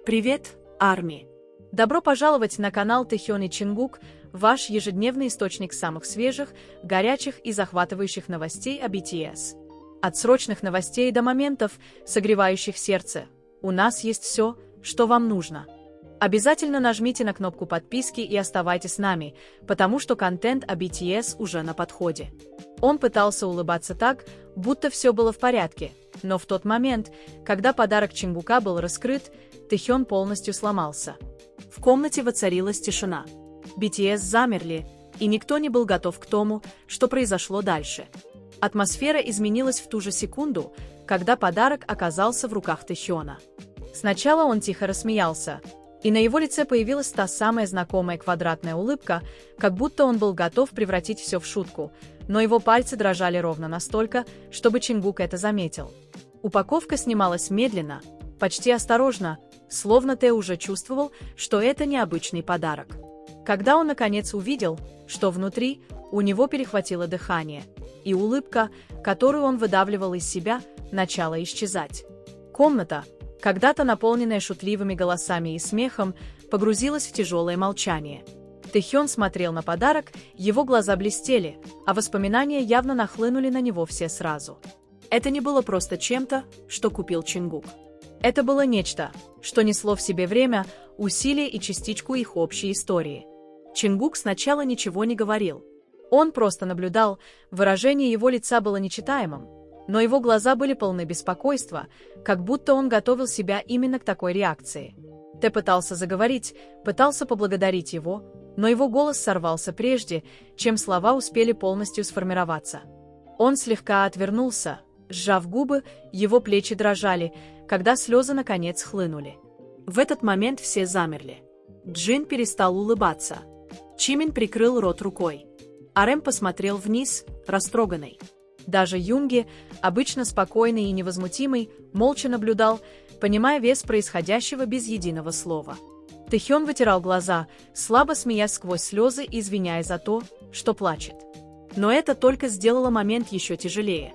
Привет, Арми! Добро пожаловать на канал Тэхён и Чингук, ваш ежедневный источник самых свежих, горячих и захватывающих новостей о BTS. От срочных новостей до моментов, согревающих сердце, у нас есть все, что вам нужно. Обязательно нажмите на кнопку подписки и оставайтесь с нами, потому что контент о BTS уже на подходе. Он пытался улыбаться так, будто все было в порядке, но в тот момент, когда подарок Чингука был раскрыт, Тэхён полностью сломался. В комнате воцарилась тишина. BTS замерли, и никто не был готов к тому, что произошло дальше. Атмосфера изменилась в ту же секунду, когда подарок оказался в руках Тэхёна. Сначала он тихо рассмеялся, и на его лице появилась та самая знакомая квадратная улыбка, как будто он был готов превратить все в шутку, но его пальцы дрожали ровно настолько, чтобы Чингук это заметил. Упаковка снималась медленно, почти осторожно, словно Тэ уже чувствовал, что это необычный подарок. Когда он наконец увидел, что внутри, у него перехватило дыхание, и улыбка, которую он выдавливал из себя, начала исчезать. Комната, когда-то наполненная шутливыми голосами и смехом, погрузилась в тяжелое молчание. Тэхён смотрел на подарок, его глаза блестели, а воспоминания явно нахлынули на него все сразу. Это не было просто чем-то, что купил Чингук. Это было нечто, что несло в себе время, усилия и частичку их общей истории. Чингук сначала ничего не говорил. Он просто наблюдал, выражение его лица было нечитаемым, но его глаза были полны беспокойства, как будто он готовил себя именно к такой реакции. Тэ пытался заговорить, пытался поблагодарить его, но его голос сорвался прежде, чем слова успели полностью сформироваться. Он слегка отвернулся, сжав губы, его плечи дрожали, когда слезы наконец хлынули. В этот момент все замерли. Джин перестал улыбаться. Чимин прикрыл рот рукой. Арэм посмотрел вниз, растроганный. Даже Юнги, обычно спокойный и невозмутимый, молча наблюдал, понимая вес происходящего без единого слова. Тэхён вытирал глаза, слабо смеясь сквозь слезы и извиняясь за то, что плачет. Но это только сделало момент еще тяжелее.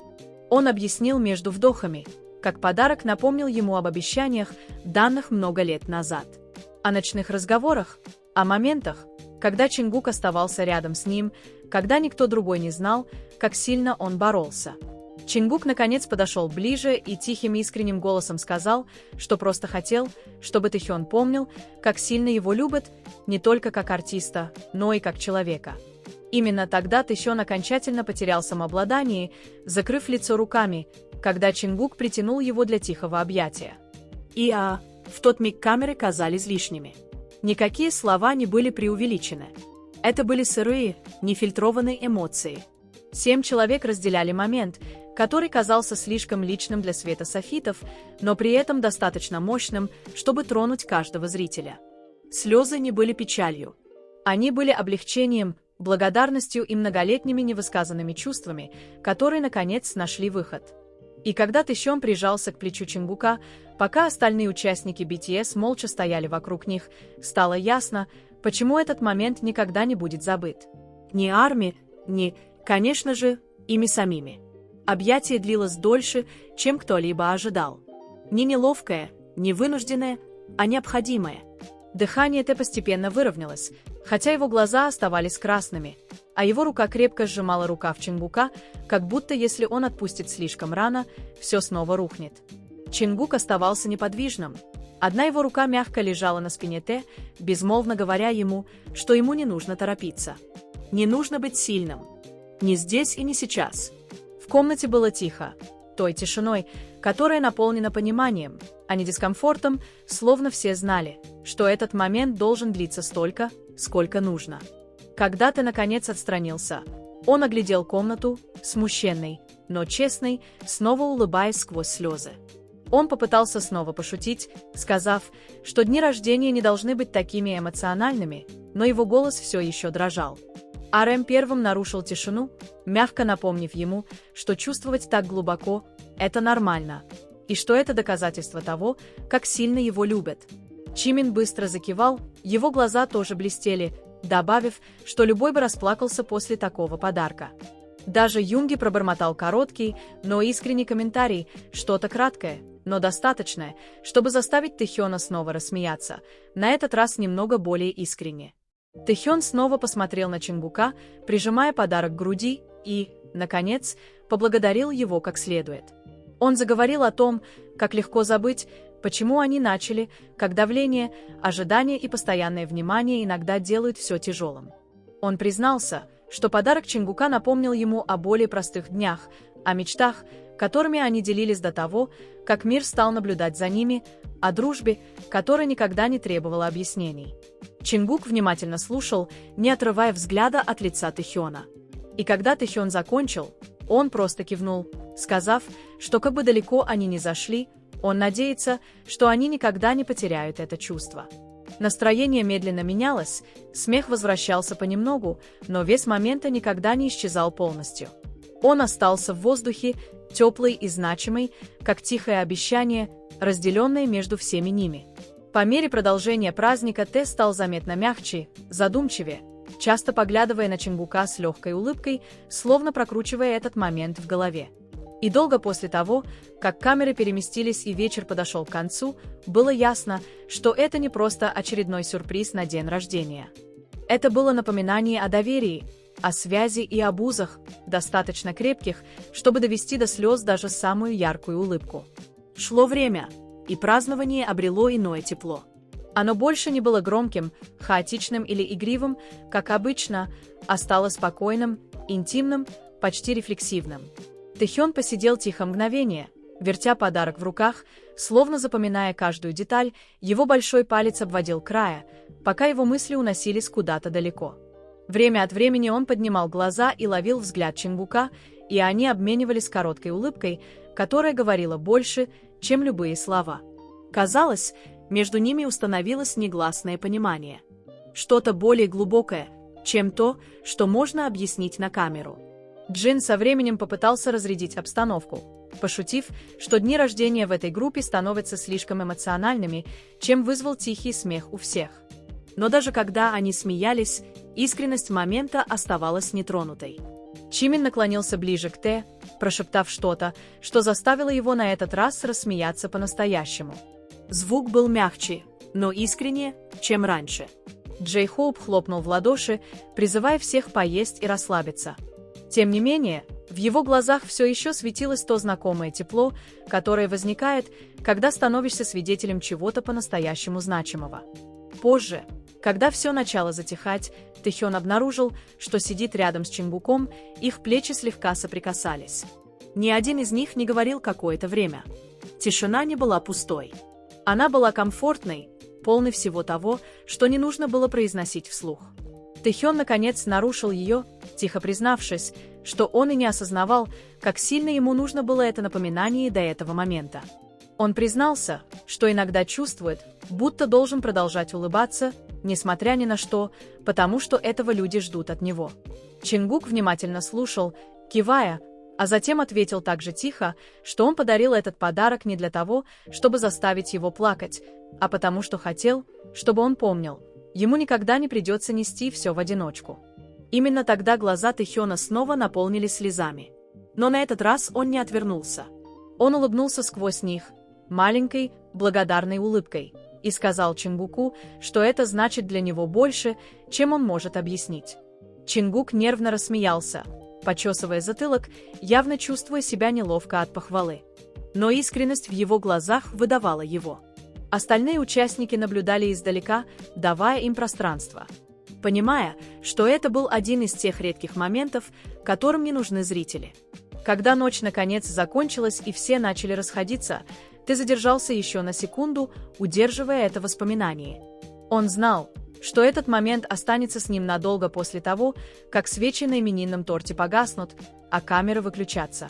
Он объяснил между вдохами, как подарок напомнил ему об обещаниях, данных много лет назад. О ночных разговорах, о моментах, когда Чингук оставался рядом с ним, когда никто другой не знал, как сильно он боролся. Чингук наконец подошел ближе и тихим искренним голосом сказал, что просто хотел, чтобы Тэхён помнил, как сильно его любят, не только как артиста, но и как человека. Именно тогда Тэхён окончательно потерял самообладание, закрыв лицо руками, когда Чингук притянул его для тихого объятия. В тот миг камеры казались лишними. Никакие слова не были преувеличены. Это были сырые, нефильтрованные эмоции. 7 человек разделяли момент, который казался слишком личным для света софитов, но при этом достаточно мощным, чтобы тронуть каждого зрителя. Слезы не были печалью. Они были облегчением, благодарностью и многолетними невысказанными чувствами, которые, наконец, нашли выход. И когда Тэхён прижался к плечу Чингука, пока остальные участники BTS молча стояли вокруг них, стало ясно, почему этот момент никогда не будет забыт. Ни Арми, ни, конечно же, ими самими. Объятие длилось дольше, чем кто-либо ожидал. Не неловкое, не вынужденное, а необходимое. Дыхание Тэ постепенно выровнялось, хотя его глаза оставались красными, а его рука крепко сжимала рукав Чингука, как будто если он отпустит слишком рано, все снова рухнет. Чингук оставался неподвижным. Одна его рука мягко лежала на спине Тэ, безмолвно говоря ему, что ему не нужно торопиться. Не нужно быть сильным. Не здесь и не сейчас. В комнате было тихо, той тишиной, которая наполнена пониманием, а не дискомфортом, словно все знали, что этот момент должен длиться столько, сколько нужно. Когда Тэ наконец отстранился, он оглядел комнату, смущенный, но честный, снова улыбаясь сквозь слезы. Он попытался снова пошутить, сказав, что дни рождения не должны быть такими эмоциональными, но его голос все еще дрожал. Арэм первым нарушил тишину, мягко напомнив ему, что чувствовать так глубоко – это нормально, и что это доказательство того, как сильно его любят. Чимин быстро закивал, его глаза тоже блестели, добавив, что любой бы расплакался после такого подарка. Даже Юнги пробормотал короткий, но искренний комментарий, что-то краткое, но достаточное, чтобы заставить Тэхёна снова рассмеяться, на этот раз немного более искренне. Тэхён снова посмотрел на Чингука, прижимая подарок к груди, и, наконец, поблагодарил его как следует. Он заговорил о том, как легко забыть, почему они начали, как давление, ожидание и постоянное внимание иногда делают все тяжелым. Он признался, что подарок Чингука напомнил ему о более простых днях, о мечтах, которыми они делились до того, как мир стал наблюдать за ними, о дружбе, которая никогда не требовала объяснений. Чингук внимательно слушал, не отрывая взгляда от лица Тэхёна. И когда Тэхён закончил, он просто кивнул, сказав, что как бы далеко они ни зашли, он надеется, что они никогда не потеряют это чувство. Настроение медленно менялось, смех возвращался понемногу, но вес момента никогда не исчезал полностью. Он остался в воздухе, теплый и значимый, как тихое обещание, разделенное между всеми ними. По мере продолжения праздника Тэ стал заметно мягче, задумчивее, часто поглядывая на Чингука с легкой улыбкой, словно прокручивая этот момент в голове. И долго после того, как камеры переместились и вечер подошел к концу, было ясно, что это не просто очередной сюрприз на день рождения. Это было напоминание о доверии, о связи и об узах, достаточно крепких, чтобы довести до слез даже самую яркую улыбку. Шло время, и празднование обрело иное тепло. Оно больше не было громким, хаотичным или игривым, как обычно, а стало спокойным, интимным, почти рефлексивным. Тэхён посидел тихо мгновение, вертя подарок в руках, словно запоминая каждую деталь, его большой палец обводил края, пока его мысли уносились куда-то далеко. Время от времени он поднимал глаза и ловил взгляд Чингука, и они обменивались короткой улыбкой, которая говорила больше, чем любые слова. Казалось, между ними установилось негласное понимание. Что-то более глубокое, чем то, что можно объяснить на камеру. Джин со временем попытался разрядить обстановку, пошутив, что дни рождения в этой группе становятся слишком эмоциональными, чем вызвал тихий смех у всех. Но даже когда они смеялись, искренность момента оставалась нетронутой. Чимин наклонился ближе к Тэ, прошептав что-то, что заставило его на этот раз рассмеяться по-настоящему. Звук был мягче, но искреннее, чем раньше. Джей Хоуп хлопнул в ладоши, призывая всех поесть и расслабиться. Тем не менее, в его глазах все еще светилось то знакомое тепло, которое возникает, когда становишься свидетелем чего-то по-настоящему значимого. Позже, когда все начало затихать, Тэхён обнаружил, что сидит рядом с Чингуком, их плечи слегка соприкасались. Ни один из них не говорил какое-то время. Тишина не была пустой. Она была комфортной, полной всего того, что не нужно было произносить вслух. Тэхён наконец нарушил ее, тихо признавшись, что он и не осознавал, как сильно ему нужно было это напоминание до этого момента. Он признался, что иногда чувствует, будто должен продолжать улыбаться, несмотря ни на что, потому что этого люди ждут от него. Чингук внимательно слушал, кивая, а затем ответил так же тихо, что он подарил этот подарок не для того, чтобы заставить его плакать, а потому что хотел, чтобы он помнил, ему никогда не придется нести все в одиночку. Именно тогда глаза Тэхёна снова наполнились слезами. Но на этот раз он не отвернулся. Он улыбнулся сквозь них, маленькой, благодарной улыбкой, и сказал Чингуку, что это значит для него больше, чем он может объяснить. Чингук нервно рассмеялся, почесывая затылок, явно чувствуя себя неловко от похвалы. Но искренность в его глазах выдавала его. Остальные участники наблюдали издалека, давая им пространство. Понимая, что это был один из тех редких моментов, которым не нужны зрители. Когда ночь наконец закончилась и все начали расходиться, Тэ задержался еще на секунду, удерживая это воспоминание. Он знал, что этот момент останется с ним надолго после того, как свечи на именинном торте погаснут, а камеры выключатся.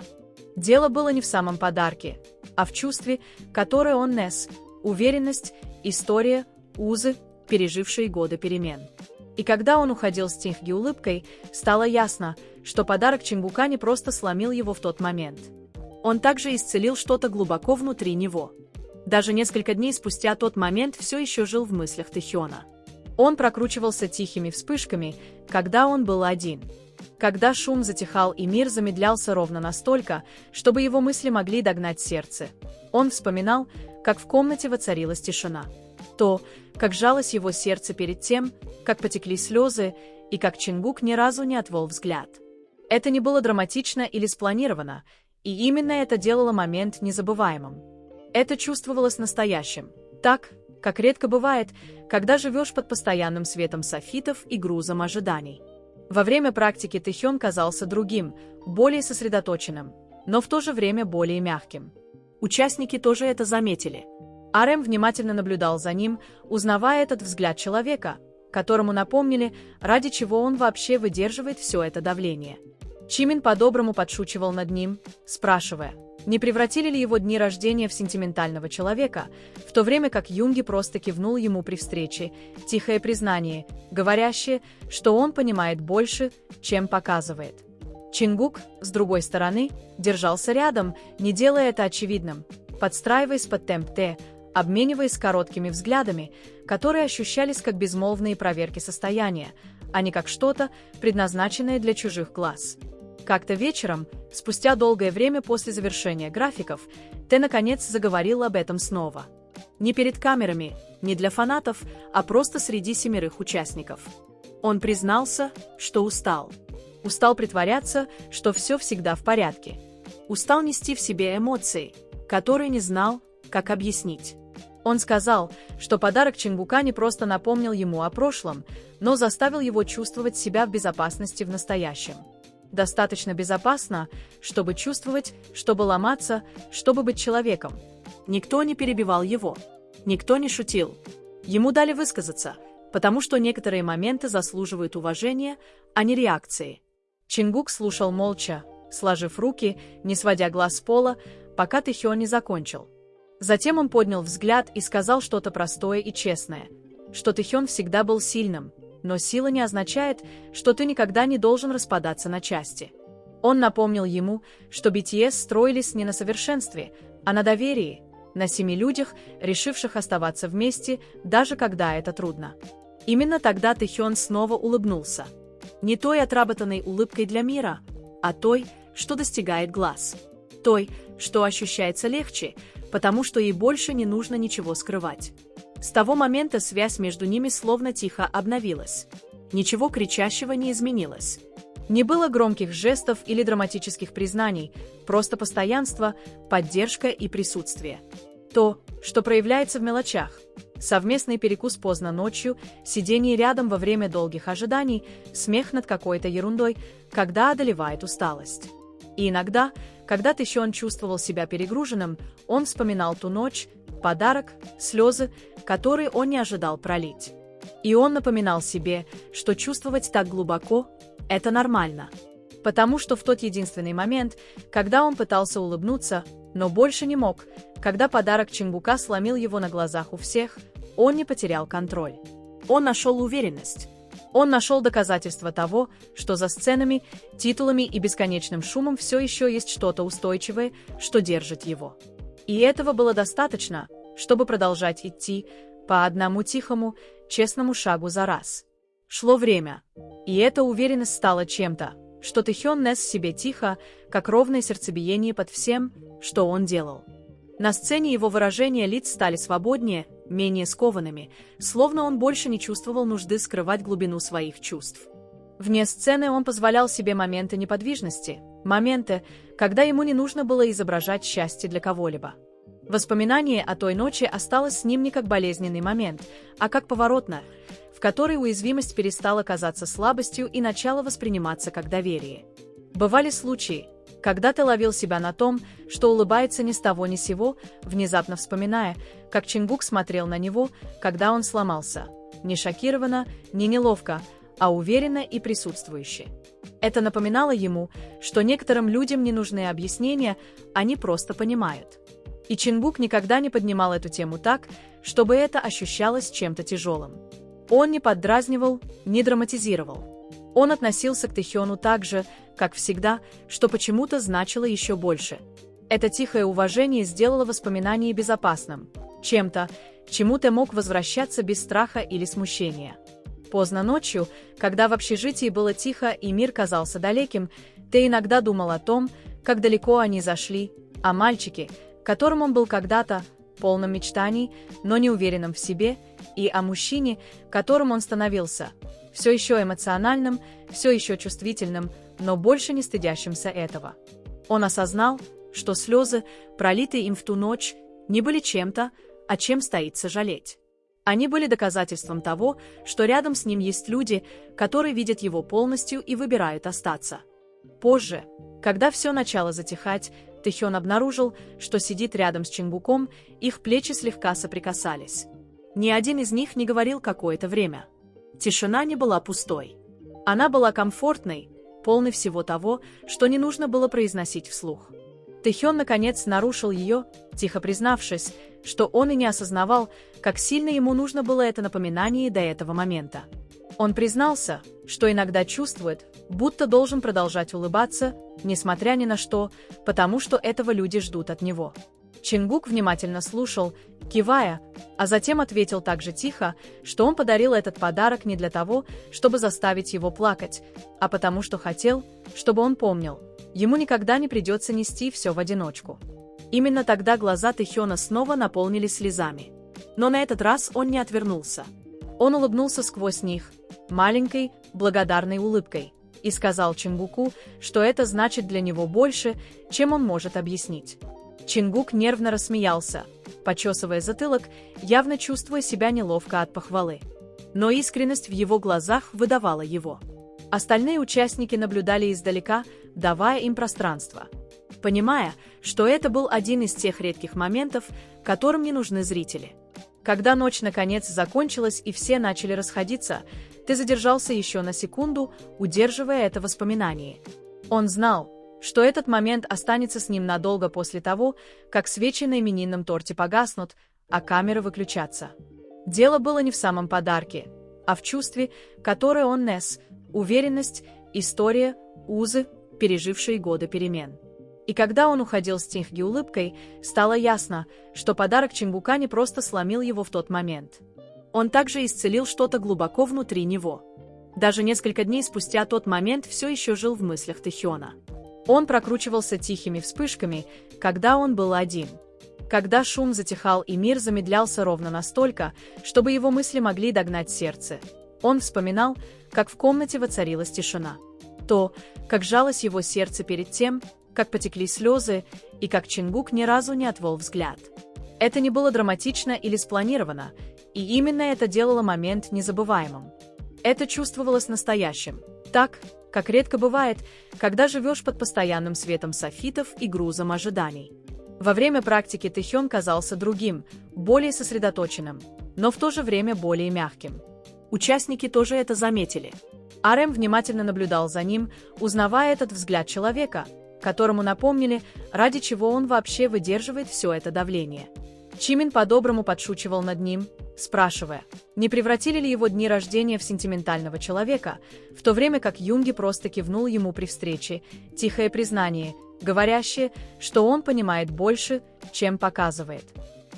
Дело было не в самом подарке, а в чувстве, которое он нес: уверенность, история, узы, пережившие годы перемен. И когда он уходил с тихой улыбкой, стало ясно, что подарок Чингука не просто сломил его в тот момент. Он также исцелил что-то глубоко внутри него. Даже несколько дней спустя тот момент все еще жил в мыслях Тэхёна. Он прокручивался тихими вспышками, когда он был один. Когда шум затихал и мир замедлялся ровно настолько, чтобы его мысли могли догнать сердце. Он вспоминал, как в комнате воцарилась тишина. То, как сжалось его сердце перед тем, как потекли слезы, и как Чингук ни разу не отвел взгляд. Это не было драматично или спланировано, и именно это делало момент незабываемым. Это чувствовалось настоящим, так, как редко бывает, когда живешь под постоянным светом софитов и грузом ожиданий. Во время практики Тэхён казался другим, более сосредоточенным, но в то же время более мягким. Участники тоже это заметили. RM внимательно наблюдал за ним, узнавая этот взгляд человека, которому напомнили, ради чего он вообще выдерживает все это давление. Чимин по-доброму подшучивал над ним, спрашивая, не превратили ли его дни рождения в сентиментального человека, в то время как Юнги просто кивнул ему при встрече, тихое признание, говорящее, что он понимает больше, чем показывает. Чингук, с другой стороны, держался рядом, не делая это очевидным, подстраиваясь под темп Т, обмениваясь короткими взглядами, которые ощущались как безмолвные проверки состояния, а не как что-то, предназначенное для чужих глаз. Как-то вечером, спустя долгое время после завершения графиков, Т наконец заговорил об этом снова. Не перед камерами, не для фанатов, а просто среди 7 участников. Он признался, что устал. Устал притворяться, что все всегда в порядке. Устал нести в себе эмоции, которые не знал, как объяснить. Он сказал, что подарок Чингука не просто напомнил ему о прошлом, но заставил его чувствовать себя в безопасности в настоящем. Достаточно безопасно, чтобы чувствовать, чтобы ломаться, чтобы быть человеком. Никто не перебивал его. Никто не шутил. Ему дали высказаться, потому что некоторые моменты заслуживают уважения, а не реакции. Чингук слушал молча, сложив руки, не сводя глаз с пола, пока Тэхён не закончил. Затем он поднял взгляд и сказал что-то простое и честное, что Тэхён всегда был сильным, но сила не означает, что ты никогда не должен распадаться на части. Он напомнил ему, что BTS строились не на совершенстве, а на доверии, на 7 людях, решивших оставаться вместе, даже когда это трудно. Именно тогда Тэхён снова улыбнулся. Не той отработанной улыбкой для мира, а той, что достигает глаз. Той, что ощущается легче, потому что ей больше не нужно ничего скрывать. С того момента связь между ними словно тихо обновилась. Ничего кричащего не изменилось. Не было громких жестов или драматических признаний, просто постоянство, поддержка и присутствие. То, что проявляется в мелочах. Совместный перекус поздно ночью, сидение рядом во время долгих ожиданий, смех над какой-то ерундой, когда одолевает усталость. И иногда, когда Тэхён чувствовал себя перегруженным, он вспоминал ту ночь, подарок, слезы, которые он не ожидал пролить. И он напоминал себе, что чувствовать так глубоко – это нормально. Потому что в тот единственный момент, когда он пытался улыбнуться, но больше не мог, когда подарок Чингука сломил его на глазах у всех, он не потерял контроль. Он нашел уверенность. Он нашел доказательства того, что за сценами, титулами и бесконечным шумом все еще есть что-то устойчивое, что держит его. И этого было достаточно, чтобы продолжать идти по одному тихому, честному шагу за раз. Шло время, и эта уверенность стала чем-то, что Тэхён нес в себе тихо, как ровное сердцебиение под всем, что он делал. На сцене его выражения лиц стали свободнее, менее скованными, словно он больше не чувствовал нужды скрывать глубину своих чувств. Вне сцены он позволял себе моменты неподвижности, моменты, когда ему не нужно было изображать счастье для кого-либо. Воспоминание о той ночи осталось с ним не как болезненный момент, а как поворотная, в которой уязвимость перестала казаться слабостью и начала восприниматься как доверие. Бывали случаи, когда ты ловил себя на том, что улыбается ни с того ни сего, внезапно вспоминая, как Чингук смотрел на него, когда он сломался, не шокированно, не неловко, а уверенно и присутствующе. Это напоминало ему, что некоторым людям не нужны объяснения, они просто понимают. И Чингук никогда не поднимал эту тему так, чтобы это ощущалось чем-то тяжелым. Он не поддразнивал, не драматизировал. Он относился к Тэхёну так же, как всегда, что почему-то значило еще больше. Это тихое уважение сделало воспоминание безопасным, чем-то, к чему ты мог возвращаться без страха или смущения. Поздно ночью, когда в общежитии было тихо и мир казался далеким, ты иногда думал о том, как далеко они зашли, а мальчики, которым он был когда-то, полным мечтаний, но не уверенным в себе, и о мужчине, которым он становился, все еще эмоциональным, все еще чувствительным, но больше не стыдящимся этого. Он осознал, что слезы, пролитые им в ту ночь, не были чем-то, о чем стоит сожалеть. Они были доказательством того, что рядом с ним есть люди, которые видят его полностью и выбирают остаться. Позже, когда все начало затихать, Тэхён обнаружил, что сидит рядом с Чингуком, их плечи слегка соприкасались. Ни один из них не говорил какое-то время. Тишина не была пустой. Она была комфортной, полной всего того, что не нужно было произносить вслух. Тэхён наконец нарушил ее, тихо признавшись, что он и не осознавал, как сильно ему нужно было это напоминание до этого момента. Он признался, что иногда чувствует, будто должен продолжать улыбаться, несмотря ни на что, потому что этого люди ждут от него. Чингук внимательно слушал, кивая, а затем ответил так же тихо, что он подарил этот подарок не для того, чтобы заставить его плакать, а потому что хотел, чтобы он помнил, ему никогда не придется нести все в одиночку. Именно тогда глаза Тэхёна снова наполнились слезами. Но на этот раз он не отвернулся. Он улыбнулся сквозь них, маленькой, благодарной улыбкой, и сказал Чингуку, что это значит для него больше, чем он может объяснить. Чингук нервно рассмеялся, почесывая затылок, явно чувствуя себя неловко от похвалы. Но искренность в его глазах выдавала его. Остальные участники наблюдали издалека, давая им пространство, понимая, что это был один из тех редких моментов, которым не нужны зрители. Когда ночь наконец закончилась и все начали расходиться, ты задержался еще на секунду, удерживая это воспоминание. Он знал, что этот момент останется с ним надолго после того, как свечи на именинном торте погаснут, а камеры выключатся. Дело было не в самом подарке, а в чувстве, которое он нес, уверенность, история, узы, пережившие годы перемен. И когда он уходил с тихой улыбкой, стало ясно, что подарок Чингука не просто сломил его в тот момент. Он также исцелил что-то глубоко внутри него. Даже несколько дней спустя тот момент все еще жил в мыслях Тэхёна. Он прокручивался тихими вспышками, когда он был один. Когда шум затихал и мир замедлялся ровно настолько, чтобы его мысли могли догнать сердце, он вспоминал, как в комнате воцарилась тишина. То, как сжалось его сердце перед тем, как потекли слезы, и как Чингук ни разу не отвел взгляд. Это не было драматично или спланировано, и именно это делало момент незабываемым. Это чувствовалось настоящим, так, как редко бывает, когда живешь под постоянным светом софитов и грузом ожиданий. Во время практики Тэхён казался другим, более сосредоточенным, но в то же время более мягким. Участники тоже это заметили. Арэм внимательно наблюдал за ним, узнавая этот взгляд человека, которому напомнили, ради чего он вообще выдерживает все это давление. Чимин по-доброму подшучивал над ним, спрашивая, не превратили ли его дни рождения в сентиментального человека, в то время как Юнги просто кивнул ему при встрече, тихое признание, говорящее, что он понимает больше, чем показывает.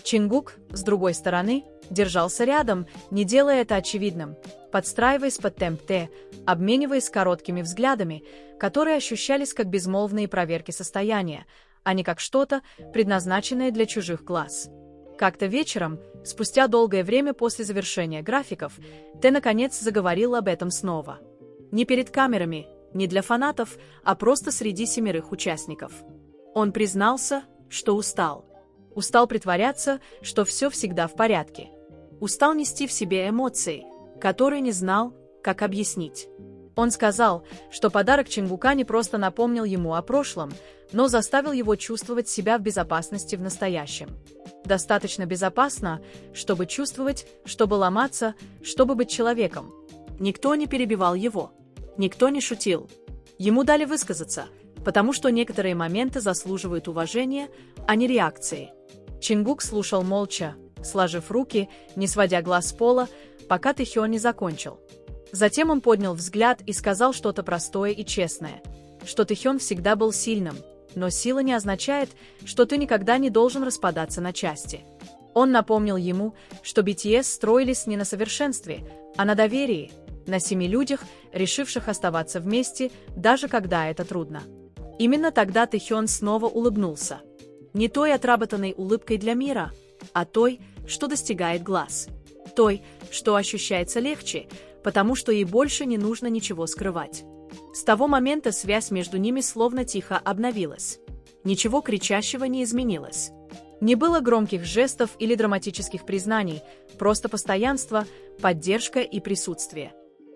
Чингук, с другой стороны, держался рядом, не делая это очевидным, подстраиваясь под темп Т, обмениваясь короткими взглядами, которые ощущались как безмолвные проверки состояния, а не как что-то, предназначенное для чужих глаз. Как-то вечером, спустя долгое время после завершения графиков, Т наконец заговорил об этом снова. Не перед камерами, не для фанатов, а просто среди 7 участников. Он признался, что устал. Устал притворяться, что все всегда в порядке. Устал нести в себе эмоции, которые не знал, как объяснить. Он сказал, что подарок Чингука не просто напомнил ему о прошлом, но заставил его чувствовать себя в безопасности в настоящем. Достаточно безопасно, чтобы чувствовать, чтобы ломаться, чтобы быть человеком. Никто не перебивал его. Никто не шутил. Ему дали высказаться, потому что некоторые моменты заслуживают уважения, а не реакции. Чингук слушал молча, сложив руки, не сводя глаз с пола, пока Тэхён не закончил. Затем он поднял взгляд и сказал что-то простое и честное, что Тэхён всегда был сильным, но сила не означает, что ты никогда не должен распадаться на части. Он напомнил ему, что BTS строились не на совершенстве, а на доверии, на 7 людях, решивших оставаться вместе, даже когда это трудно. Именно тогда Тэхён снова улыбнулся. Не той отработанной улыбкой для мира, а той, что достигает глаз. Той, что ощущается легче, потому что ей больше не нужно ничего скрывать. С того момента связь между ними словно тихо обновилась. Ничего кричащего не изменилось. Не было громких жестов или драматических признаний, просто постоянство, поддержка и присутствие.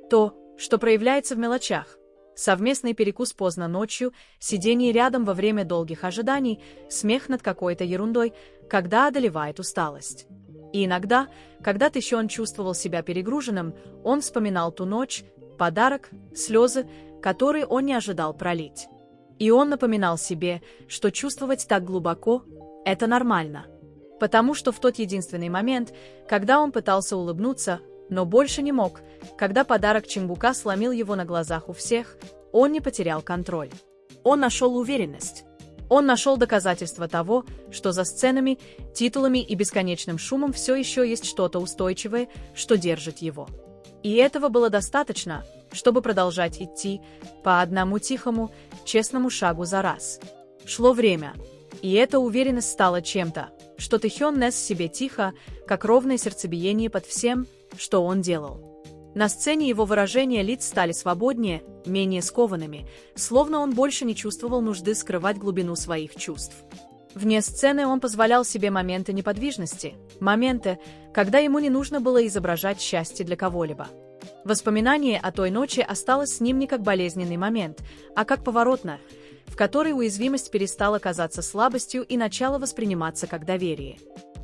То, что проявляется в мелочах. Совместный перекус поздно ночью, сидение рядом во время долгих ожиданий, смех над какой-то ерундой, когда одолевает усталость. И иногда, когда Тэхён чувствовал себя перегруженным, он вспоминал ту ночь, подарок, слезы, которые он не ожидал пролить. И он напоминал себе, что чувствовать так глубоко – это нормально. Потому что в тот единственный момент, когда он пытался улыбнуться, но больше не мог, когда подарок Чингука сломил его на глазах у всех, он не потерял контроль. Он нашел уверенность. Он нашел доказательства того, что за сценами, титулами и бесконечным шумом все еще есть что-то устойчивое, что держит его. И этого было достаточно, чтобы продолжать идти по одному тихому, честному шагу за раз. Шло время, и эта уверенность стала чем-то, что Тэхён нес в себе тихо, как ровное сердцебиение под всем, что он делал. На сцене его выражения лиц стали свободнее, менее скованными, словно он больше не чувствовал нужды скрывать глубину своих чувств. Вне сцены он позволял себе моменты неподвижности, моменты, когда ему не нужно было изображать счастье для кого-либо. Воспоминание о той ночи осталось с ним не как болезненный момент, а как поворотно, в который уязвимость перестала казаться слабостью и начала восприниматься как доверие.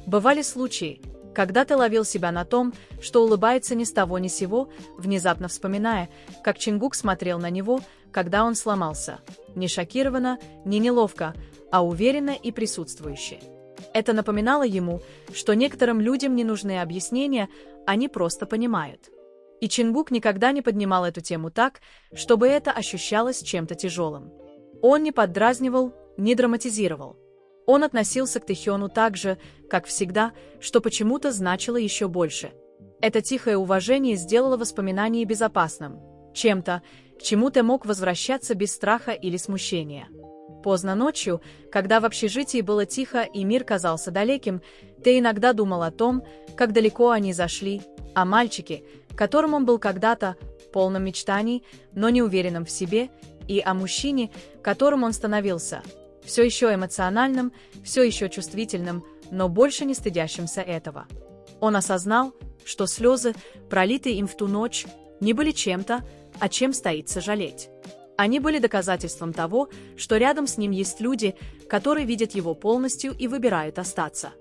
Бывали случаи, когда ты ловил себя на том, что улыбается ни с того ни сего, внезапно вспоминая, как Чингук смотрел на него, когда он сломался, не шокированно, не неловко, а уверенно и присутствующе. Это напоминало ему, что некоторым людям не нужны объяснения, они просто понимают. И Чингук никогда не поднимал эту тему так, чтобы это ощущалось чем-то тяжелым. Он не поддразнивал, не драматизировал. Он относился к Тэхёну так же, как всегда, что почему-то значило еще больше. Это тихое уважение сделало воспоминание безопасным, чем-то, к чему ты мог возвращаться без страха или смущения. Поздно ночью, когда в общежитии было тихо и мир казался далеким, ты иногда думал о том, как далеко они зашли, о мальчике, которым он был когда-то, полным мечтаний, но неуверенным в себе, и о мужчине, которым он становился, все еще эмоциональным, все еще чувствительным, но больше не стыдящимся этого. Он осознал, что слезы, пролитые им в ту ночь, не были чем-то, о чем стоит сожалеть. Они были доказательством того, что рядом с ним есть люди, которые видят его полностью и выбирают остаться.